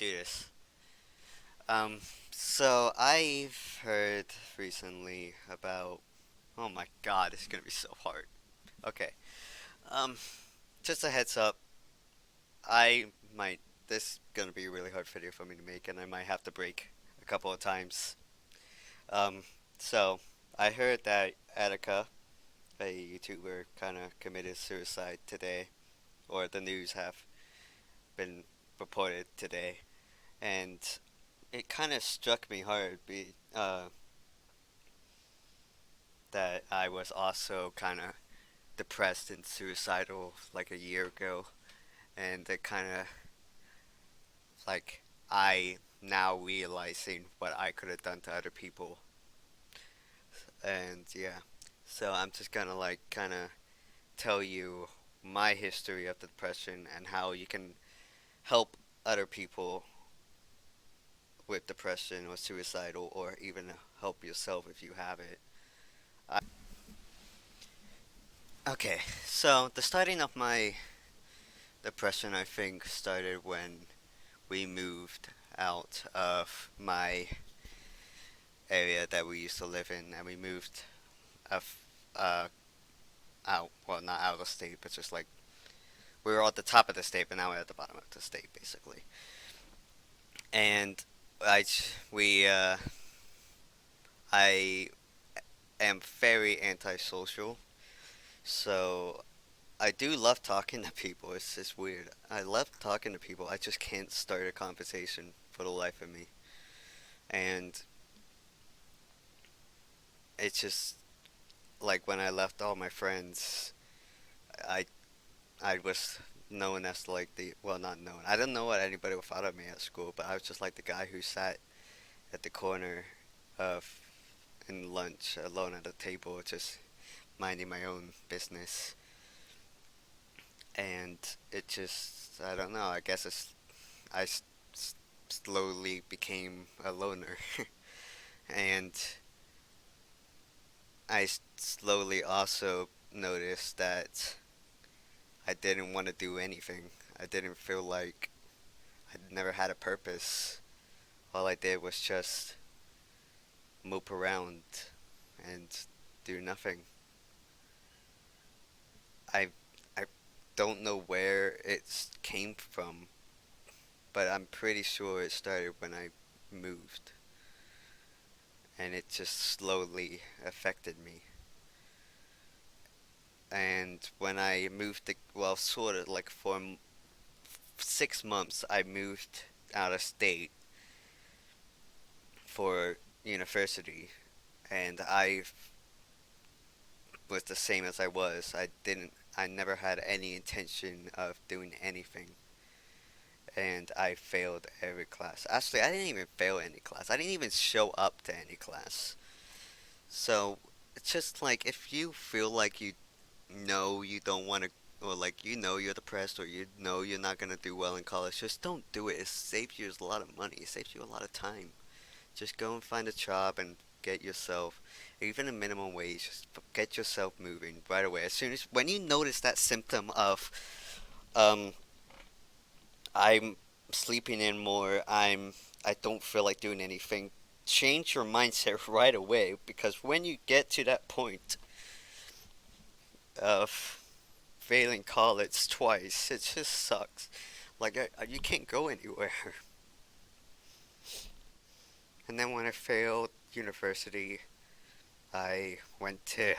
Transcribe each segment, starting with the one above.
do this. Um, so I've heard recently about. Oh my God, it's gonna be so hard. Okay. Um, just a heads up. I might. This is gonna be a really hard video for me to make, and I might have to break a couple of times. Um, so I heard that Attica, a YouTuber, kind of committed suicide today, or the news have been reported today, and it kind of struck me hard. That I was also kind of depressed and suicidal like a year ago, and it kind of like I now realizing what I could have done to other people, and yeah, so I'm just gonna like kind of tell you my history of depression and how you can help other people with depression or suicidal, or even help yourself if you have it. Okay, so the starting of my depression, I think, started when we moved out of my area that we used to live in, and we moved of uh out. Well, not out of the state, but just like we were at the top of the state, but now we're at the bottom of the state, basically. And I am very antisocial, so I do love talking to people. It's just weird. I love talking to people. I just can't start a conversation for the life of me. And it's just like when I left all my friends, I I was known as like the well, not known. I didn't know what anybody would thought of me at school, but I was just like the guy who sat at the corner of in lunch alone at a table, just minding my own business. And it just I don't know. I guess I slowly became a loner, and slowly also noticed that I didn't want to do anything. I didn't feel like I never had a purpose. All I did was just mope around and do nothing. I I don't know where it came from, but I'm pretty sure it started when I moved, and it just slowly affected me. And when I moved, well, sort of like for 6 months, I moved out of state for university, and I was the same as I was. I never had any intention of doing anything, and I failed every class. Actually, I didn't even fail any class. I didn't even show up to any class. So it's just like if you feel like you know you don't want to, or like you know you're depressed, or you know you're not gonna do well in college, just don't do it. It saves you a lot of money. It saves you a lot of time. Just go and find a job and get yourself, even a minimum wage, just get yourself moving right away. As soon as when you notice that symptom of, um, I'm sleeping in more, I don't feel like doing anything, change your mindset right away, because when you get to that point of failing college twice, it just sucks. Like you can't go anywhere. And then when I failed university, I went to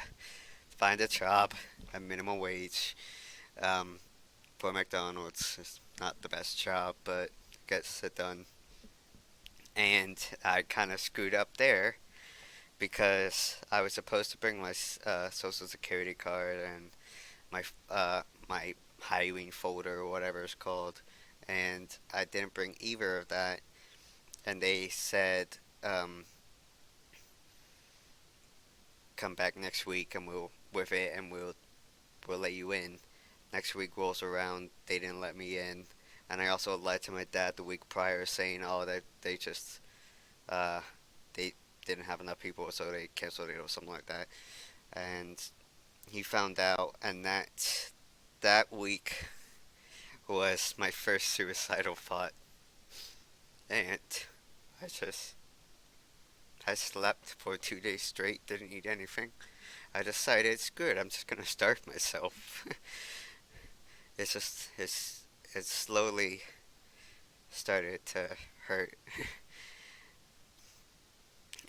find a job at minimum wage, um, for McDonald's. It's not the best job, but gets it done. And I kind of screwed up there because I was supposed to bring my social security card and my hiring folder or whatever it's called, and I didn't bring either of that. And they said, um, "Come back next week and we'll with it and we'll let you in." Next week rolls around, they didn't let me in, and I also lied to my dad the week prior, saying, "Oh, they just uh, they didn't have enough people, so they canceled it or something like that." And he found out, and that week was my first suicidal thought. and I just I slept for 2 days straight, didn't eat anything. I decided it's good. I'm just gonna starve myself. it's just it slowly started to hurt,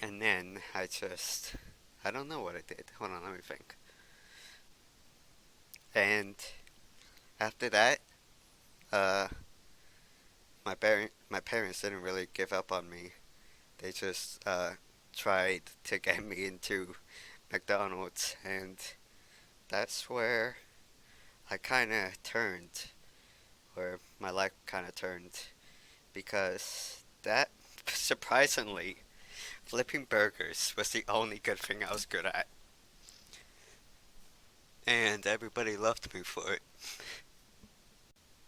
and then I don't know what I did. Hold on, let me think. And after that, uh, my parents didn't really give up on me. They just tried to get me into McDonald's, and that's where I kind of turned, where my life kind of turned, because that surprisingly, flipping burgers was the only good thing I was good at, and everybody loved me for it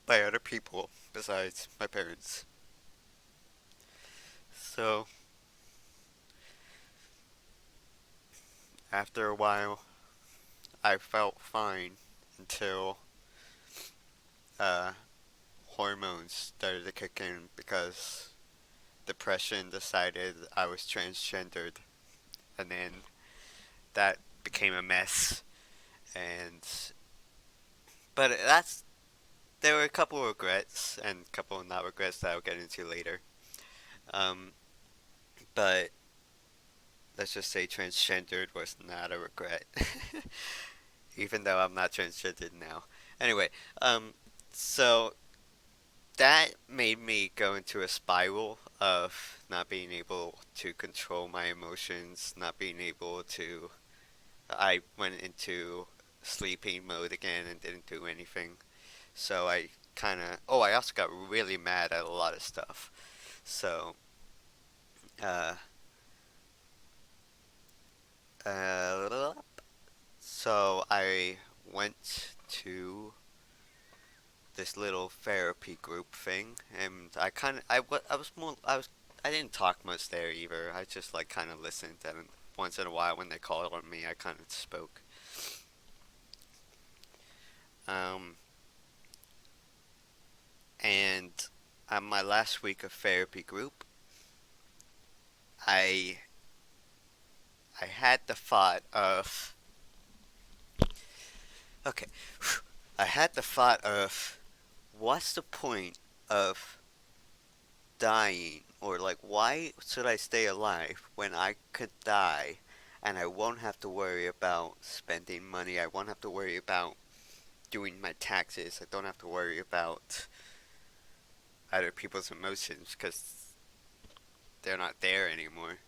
by other people besides my parents. So after a while, I felt fine until uh, hormones started to kick in because depression decided I was transgendered, and then that became a mess. And but that's there were a couple of regrets and a couple of not regrets that I'll get into later. Um, but let's just say transgendered was not a regret, even though I'm not transgendered now. Anyway, um, so that made me go into a spiral of not being able to control my emotions, not being able to. I went into sleeping mode again and didn't do anything. So I kind of. Oh, I also got really mad at a lot of stuff. So, uh, uh, so I went to this little therapy group thing, and I was more, I didn't talk much there either. I just like kind of listened, and once in a while when they called on me, I kind of spoke. Um, and on my last week of therapy group, I I had the thought of okay, I had the thought of what's the point of dying, or like why should I stay alive when I could die and I won't have to worry about spending money. I won't have to worry about doing my taxes. I don't have to worry about other people's emotions because they're not there anymore.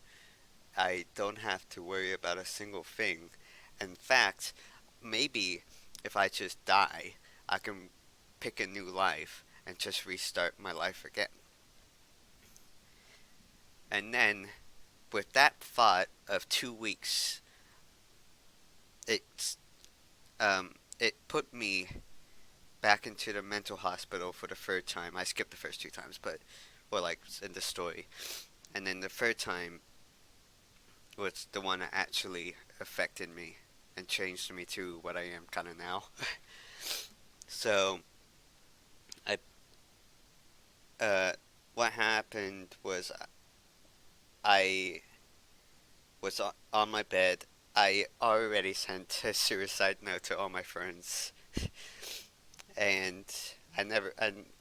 I don't have to worry about a single thing. In fact, maybe if I just die, I can pick a new life and just restart my life again. And then with that thought of 2 weeks, it it put me back into the mental hospital for the third time. I skipped the first two times, but well, like in the story, and then the third time was the one that actually affected me and changed me to what I am kind of now. So I what happened was I was on my bed. I already sent a suicide note to all my friends, and I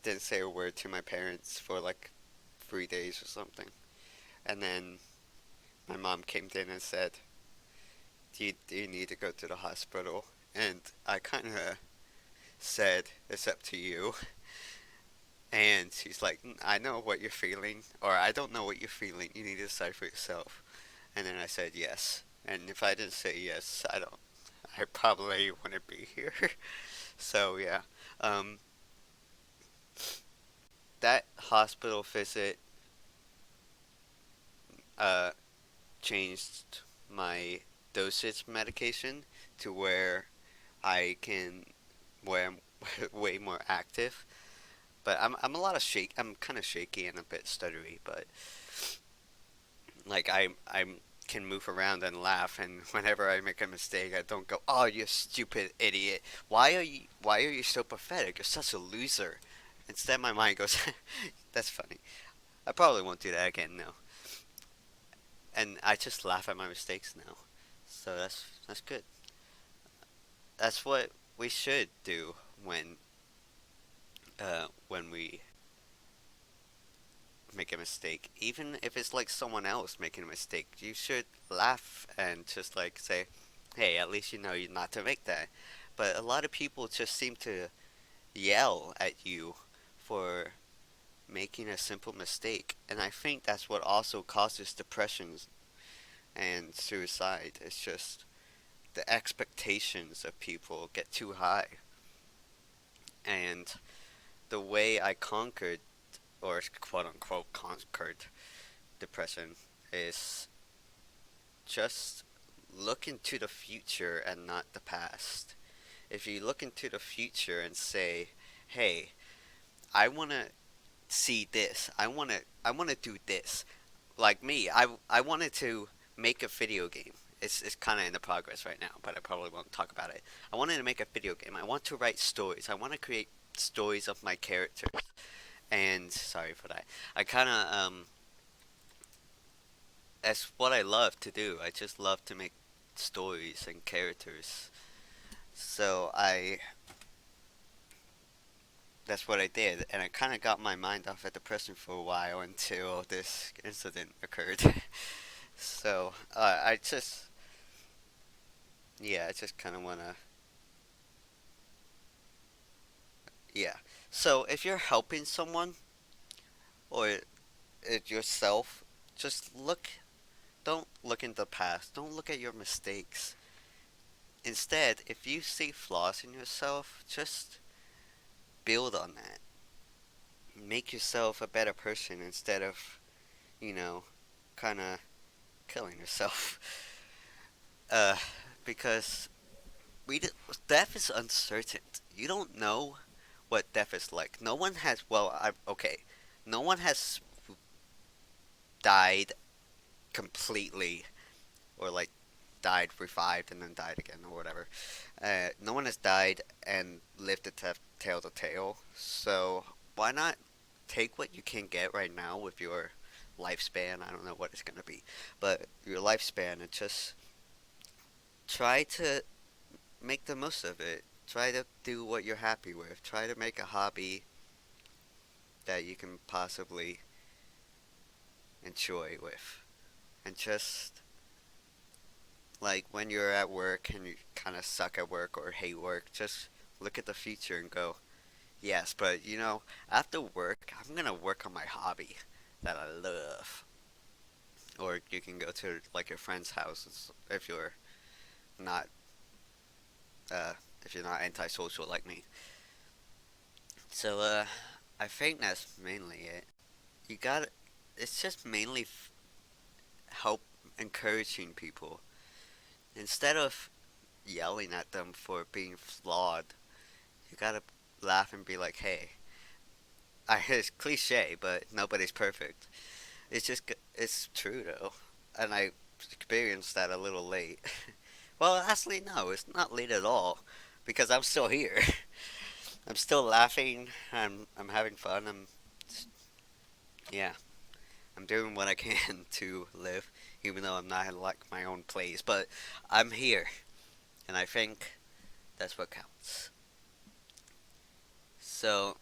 didn't say a word to my parents for like 3 days or something. And then my mom came in and said, do you need to go to the hospital? And I kind of said, it's up to you. And she's like, I know what you're feeling, or I don't know what you're feeling. You need to decide for yourself. And then I said yes. And if I didn't say yes, I probably wouldn't be here. So yeah, um, that hospital visit uh, changed my dosage medication to where I can, where I'm way more active. But I'm a lot of shake. I'm kind of shaky and a bit stuttery, but like I can move around and laugh, and whenever I make a mistake, I don't go, "Oh, you stupid idiot! Why are you so pathetic? You're such a loser." Instead, my mind goes, "That's funny." I probably won't do that again now. And I just laugh at my mistakes now. So that's good. That's what we should do when we make a mistake. Even if it's like someone else making a mistake, you should laugh and just like say, "Hey, at least you know you not to make that." But a lot of people just seem to yell at you for making a simple mistake, and I think that's what also causes depressions and suicide. It's just the expectations of people get too high, and the way I conquered, or quote unquote conquered, depression is just look into the future and not the past. If you look into the future and say, "Hey, I want to see this. I want to do this." Like me, I wanted to make a video game. It's kind of in the progress right now, but I probably won't talk about it. I wanted to make a video game. I want to write stories. I want to create stories of my characters. And sorry for that. I kind of that's what I love to do. I just love to make stories and characters. So I that's what I did, and I kind of got my mind off at depression for a while until this incident occurred. So I just yeah, I just kind of wanna yeah. So if you're helping someone or it yourself, just look. Don't look in the past. Don't look at your mistakes. Instead, if you see flaws in yourself, just build on that. Make yourself a better person instead of, you know, kind of killing yourself. Uh, because we d- death is uncertain. You don't know what death is like. No one has. Well, okay. No one has died completely, or like died, revived, and then died again, or whatever. No one has died and lived to tell the tale. So why not take what you can get right now with your lifespan? I don't know what it's gonna be, but your lifespan, and just try to make the most of it. Try to do what you're happy with. Try to make a hobby that you can possibly enjoy with. And just like when you're at work and you kind of suck at work or hate work, just look at the future and go, yes, but after work, I'm gonna work on my hobby that I love. Or you can go to like your friend's house if you're not uh, if you're not antisocial like me. So I think that's mainly it. You got It's just mainly help encouraging people instead of yelling at them for being flawed. You gotta laugh and be like, "Hey, it's cliche, but nobody's perfect." It's true though, and I experienced that a little late. Well, actually, no, it's not late at all, because I'm still here. I'm still laughing. I'm having fun. Yeah, I'm doing what I can to live, even though I'm not in like my own place. But I'm here, and I think that's what counts. So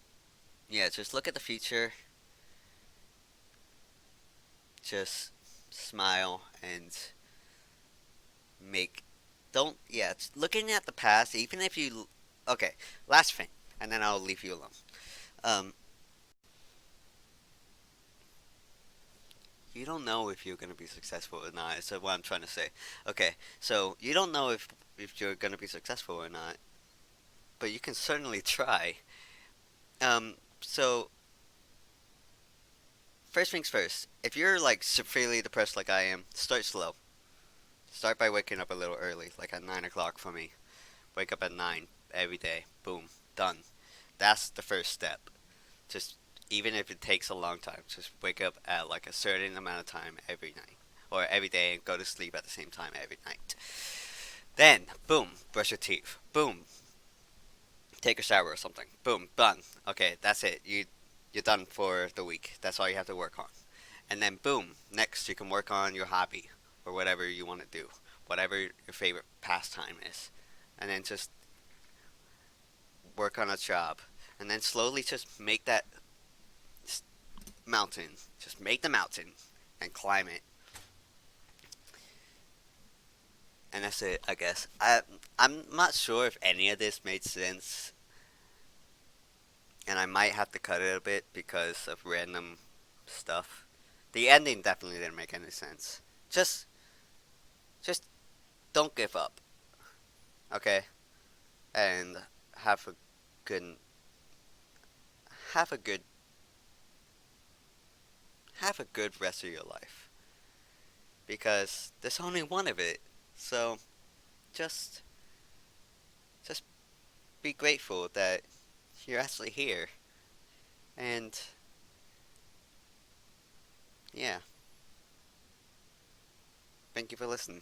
yeah, just look at the future. Just smile and make. Don't yeah. Looking at the past, even if you. Okay, last thing, and then I'll leave you alone. Um, you don't know if you're gonna be successful or not. Is what I'm trying to say. Okay, so you don't know if you're gonna be successful or not, but you can certainly try. So first things first. If you're like severely depressed like I am, start slow. Start by waking up a little early, like at 9 o'clock for me. Wake up at 9 every day. Boom, done. That's the first step. Just even if it takes a long time, just wake up at like a certain amount of time every night or every day and go to sleep at the same time every night. Then, boom, brush your teeth. Boom, take a shower or something. Boom, done. Okay, that's it. You you're done for the week. That's all you have to work on. And then boom, next you can work on your hobby or whatever you want to do, whatever your favorite pastime is. And then just work on a job. And then slowly just make that mountain. Just make the mountain and climb it. And that's it, I guess. I'm not sure if any of this made sense, and I might have to cut it a bit because of random stuff. The ending definitely didn't make any sense. Just just don't give up, okay? And have a good have a good have a good rest of your life because there's only one of it. So just just be grateful that you're actually here. And yeah, thank you for listening.